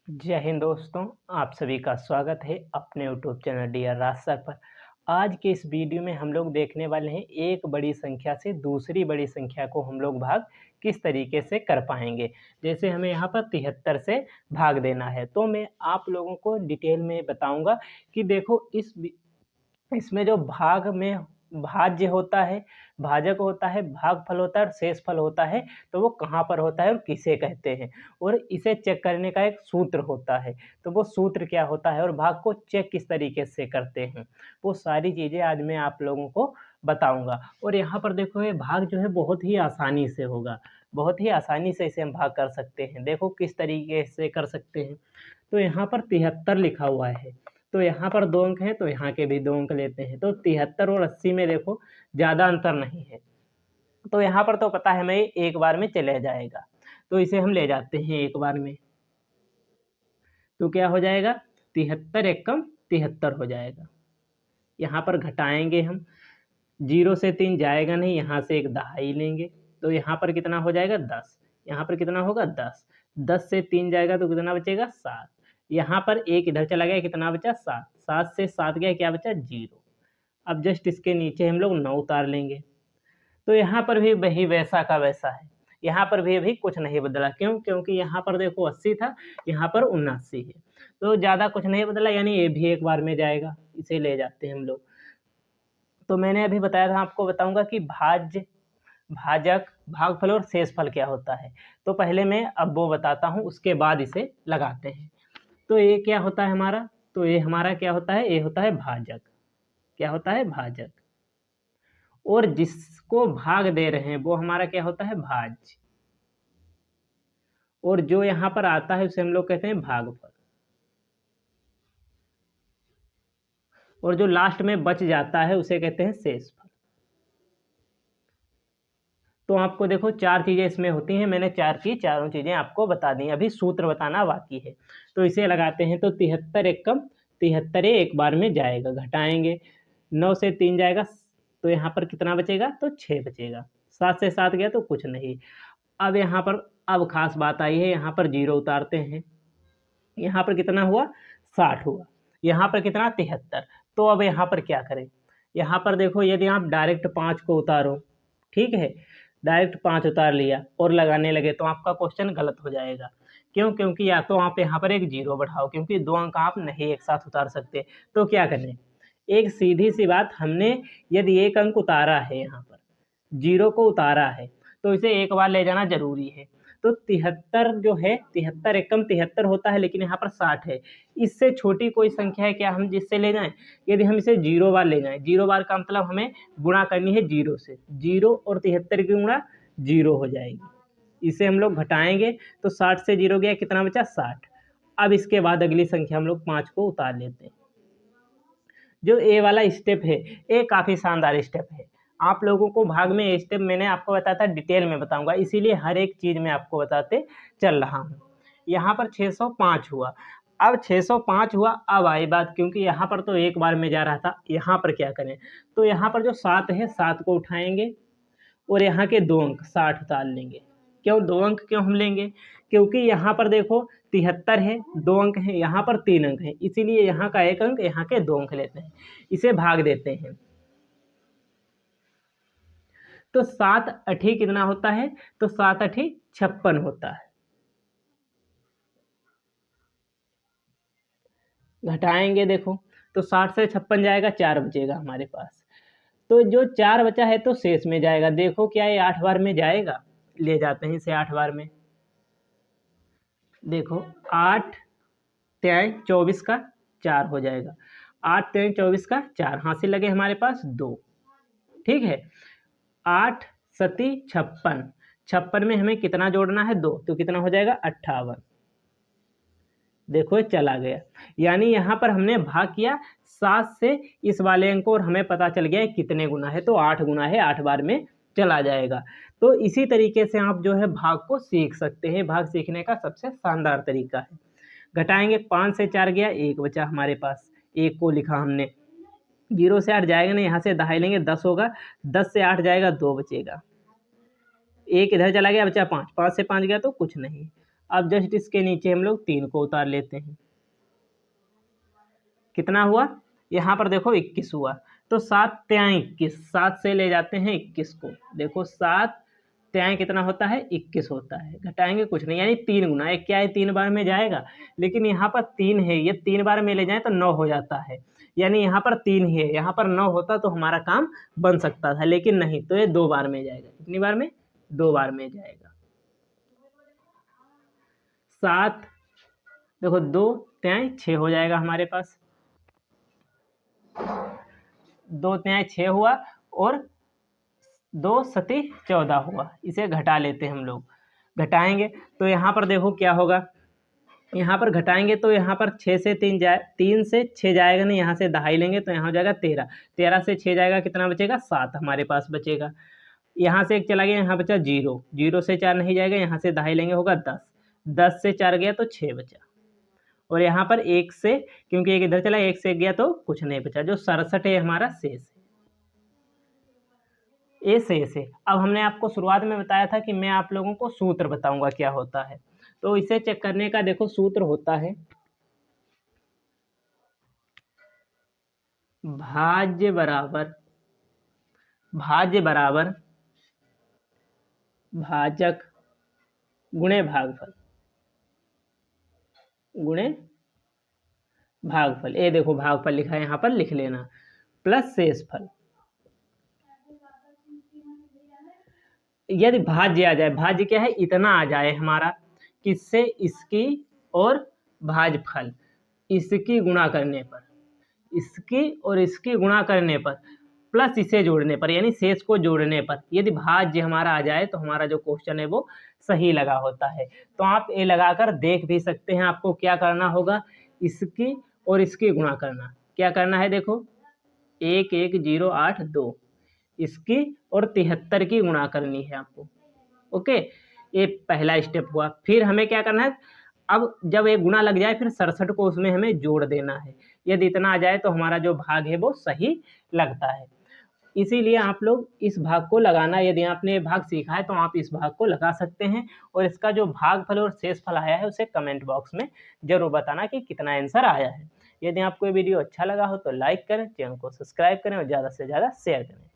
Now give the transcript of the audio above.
जय हिंद दोस्तों, आप सभी का स्वागत है अपने यूट्यूब चैनल डियर राज सर पर। आज के इस वीडियो में हम लोग देखने वाले हैं एक बड़ी संख्या से दूसरी बड़ी संख्या को हम लोग भाग किस तरीके से कर पाएंगे। जैसे हमें यहाँ पर 73 से भाग देना है, तो मैं आप लोगों को डिटेल में बताऊंगा कि देखो इसमें जो भाग में भाज्य होता है, भाजक होता है, भागफल होता है और शेषफल होता है, तो वो कहाँ पर होता है और किसे कहते हैं, और इसे चेक करने का एक सूत्र होता है। तो वो सूत्र क्या होता है और भाग को चेक किस तरीके से करते हैं, वो सारी चीज़ें आज मैं आप लोगों को बताऊंगा। और यहाँ पर देखो, ये भाग जो है बहुत ही आसानी से होगा, बहुत ही आसानी से इसे हम भाग कर सकते हैं। देखो किस तरीके से कर सकते हैं। तो यहाँ पर 73 लिखा हुआ है, तो यहाँ पर 2 अंक हैं, तो यहाँ के भी 2 अंक लेते हैं। तो 73 और 80 में देखो ज़्यादा अंतर नहीं है, तो यहाँ पर तो पता है हमें एक बार में चले जाएगा, तो इसे हम ले जाते हैं एक बार में। तो क्या हो जाएगा, 73 एकम 73 हो जाएगा। यहाँ पर घटाएंगे हम, 0 से 3 जाएगा नहीं, यहाँ से एक दहाई लेंगे, तो यहाँ पर कितना हो जाएगा 10। यहाँ पर कितना होगा 10, 10 से 3 जाएगा तो कितना बचेगा 7। यहाँ पर एक इधर चला गया, कितना बचा 7, 7 से 7 गया, क्या बचा 0। अब जस्ट इसके नीचे हम लोग 9 उतार लेंगे, तो यहाँ पर भी वही वैसा का वैसा है। यहाँ पर भी अभी कुछ नहीं बदला, क्यों? क्योंकि यहाँ पर देखो 80 था, यहाँ पर 79 है, तो ज़्यादा कुछ नहीं बदला, यानी ये भी एक बार में जाएगा। इसे ले जाते हैं हम लोग। तो मैंने अभी बताया था, आपको बताऊंगा कि भाज्य, भाजक, भागफल और शेषफल क्या होता है। तो पहले मैं अब वो बताता हूँ, उसके बाद इसे लगाते हैं। तो ये क्या होता है हमारा, तो ये हमारा क्या होता है, ये होता है भाजक। क्या होता है, भाजक। और जिसको भाग दे रहे हैं वो हमारा क्या होता है, भाज्य। और जो यहाँ पर आता है उसे हम लोग कहते हैं भागफल। और जो लास्ट में बच जाता है उसे कहते हैं शेषफल। तो आपको देखो 4 चीज़ें इसमें होती हैं, मैंने 4 की चारों चीज़ें आपको बता दी, अभी सूत्र बताना बाकी है। तो इसे लगाते हैं, तो 73 एकम 73 एक बार में जाएगा, घटाएंगे, 9 से 3 जाएगा, तो यहाँ पर कितना बचेगा, तो 6 बचेगा। 7 से 7 गया तो कुछ नहीं। अब यहाँ पर अब खास बात आई है, यहाँ पर 0 उतारते हैं। यहाँ पर कितना हुआ, 60 हुआ। यहाँ पर कितना, 73। तो अब यहाँ पर क्या करें, यहाँ पर देखो यदि आप डायरेक्ट 5 को उतारो, ठीक है, डायरेक्ट 5 उतार लिया और लगाने लगे तो आपका क्वेश्चन गलत हो जाएगा। क्यों? क्योंकि या तो आप यहाँ पर एक 0 बढ़ाओ, क्योंकि 2 अंक आप नहीं एक साथ उतार सकते। तो क्या करें, एक सीधी सी बात, हमने यदि एक अंक उतारा है, यहाँ पर 0 को उतारा है, तो इसे एक बार ले जाना जरूरी है। तो 73 जो है, 73 एकम 73 होता है, लेकिन यहाँ पर 60 है। इससे छोटी कोई संख्या है क्या हम जिससे ले जाएं? यदि हम इसे 0 बार ले जाएं, 0 बार का मतलब हमें गुणा करनी है 0 से, 0 और 73 की गुणा 0 हो जाएगी। इसे हम लोग घटाएंगे, तो 60 से 0 गया, कितना बचा 60। अब इसके बाद अगली संख्या हम लोग 5 को उतार लेते हैं। जो ए वाला स्टेप है, ये काफ़ी शानदार स्टेप है। आप लोगों को भाग में स्टेप मैंने आपको बताया था, डिटेल में बताऊंगा, इसीलिए हर एक चीज़ मैं आपको बताते चल रहा हूँ। यहाँ पर 605 हुआ। अब 605 हुआ, अब आई बात, क्योंकि यहाँ पर तो एक बार में जा रहा था, यहाँ पर क्या करें, तो यहाँ पर जो 7 है, 7 को उठाएंगे और यहाँ के 2 अंक 60 उतार लेंगे। क्यों 2 अंक क्यों हम लेंगे, क्योंकि यहाँ पर देखो 73 है, 2 अंक हैं, यहाँ पर 3 अंक हैं, इसीलिए यहाँ का 1 अंक, यहाँ के 2 अंक लेते हैं, इसे भाग देते हैं। तो 7 अठी कितना होता है, तो 7 अठी 56 होता है। घटाएंगे देखो, तो 60 से 56 जाएगा, 4 बचेगा हमारे पास। तो जो 4 बचा है तो शेष में जाएगा। देखो क्या ये 8 बार में जाएगा, ले जाते हैं इसे 8 बार में। देखो 8 3 24 का 4 हो जाएगा, 8 3 24 का 4, हासिल लगे हमारे पास 2, ठीक है। 8 सती 56, 56 में हमें कितना जोड़ना है 2, तो कितना हो जाएगा 58। देखो चला गया, यानी यहाँ पर हमने भाग किया 7 से इस वाले अंक को, और हमें पता चल गया है कितने गुना है, तो 8 गुना है, 8 बार में चला जाएगा। तो इसी तरीके से आप जो है भाग को सीख सकते हैं, भाग सीखने का सबसे शानदार तरीका है। घटाएंगे, 5 से 4 गया, 1 बचा हमारे पास, 1 को लिखा हमने। 0 से 8 जाएगा नहीं, यहाँ से दहाई लेंगे, 10 होगा, 10 से 8 जाएगा, 2 बचेगा, 1 इधर चला गया, बचा 5, 5 से 5 गया तो कुछ नहीं। अब जस्ट इसके नीचे हम लोग 3 को उतार लेते हैं। कितना हुआ? यहाँ पर देखो 21 हुआ। तो 7 त्याई 21, 7 से ले जाते हैं 21 को। देखो 7 त्याई कितना होता है? 21 होता है। घटाएंगे कुछ नहीं, यानी 3 गुना। एक क्या है, 3 बार में जाएगा, लेकिन यहाँ पर 3 है, ये 3 बार में ले जाए तो 9 हो जाता है। यानी यहाँ पर 3 ही है, यहाँ पर 9 होता तो हमारा काम बन सकता था, लेकिन नहीं, तो ये 2 बार में जाएगा। कितनी बार में? 2 बार में जाएगा। 7 देखो 2 त्याई 6 हो जाएगा हमारे पास। 2 त्याई 6 हुआ और 2 सती 14 हुआ। इसे घटा लेते हैं हम लोग। घटाएंगे तो यहाँ पर देखो क्या होगा, यहाँ पर घटाएंगे तो यहाँ पर 6 से 3 जाए, 3 से 6 जाएगा नहीं, यहाँ से दहाई लेंगे तो यहाँ हो जाएगा 13। 13 से 6 जाएगा, कितना बचेगा? 7 हमारे पास बचेगा। यहाँ से 1 चला गया, यहाँ बचा 0। 0 से 4 नहीं जाएगा, यहाँ से दहाई लेंगे, होगा 10। 10 से 4 गया तो 6 बचा। और यहाँ पर 1 से, क्योंकि 1 इधर चला, 1 से 1 गया तो कुछ नहीं बचा। जो 67 है हमारा शेष है, ये शेष है। अब हमने आपको शुरुआत में बताया था कि मैं आप लोगों को सूत्र बताऊंगा क्या होता है। तो इसे चेक करने का देखो सूत्र होता है भाज्य बराबर भाजक गुणे भागफल, गुणे भागफल। ये देखो भागफल लिखा है, यहाँ पर लिख लेना, प्लस शेषफल। यदि भाज्य आ जाए, भाज्य क्या है? इतना आ जाए हमारा, किससे? इसकी और भाजफल, इसकी गुणा करने पर, इसकी और इसकी गुणा करने पर, प्लस इसे जोड़ने पर, यानी शेष को जोड़ने पर यदि भाज्य हमारा आ जाए तो हमारा जो क्वेश्चन है वो सही लगा होता है। तो आप ये लगाकर देख भी सकते हैं। आपको क्या करना होगा? इसकी और इसकी गुणा करना। क्या करना है? देखो 11082, इसकी और 73 की गुणा करनी है आपको। ओके, ये पहला स्टेप हुआ। फिर हमें क्या करना है? अब जब एक गुणा लग जाए फिर 67 को उसमें हमें जोड़ देना है। यदि इतना आ जाए तो हमारा जो भाग है वो सही लगता है। इसीलिए आप लोग इस भाग को लगाना, यदि आपने ये भाग सीखा है तो आप इस भाग को लगा सकते हैं। और इसका जो भागफल और शेषफल आया है उसे कमेंट बॉक्स में जरूर बताना कि कितना आंसर आया है। यदि आपको ये वीडियो अच्छा लगा हो तो लाइक करें, चैनल को सब्सक्राइब करें और ज़्यादा से ज़्यादा शेयर करें।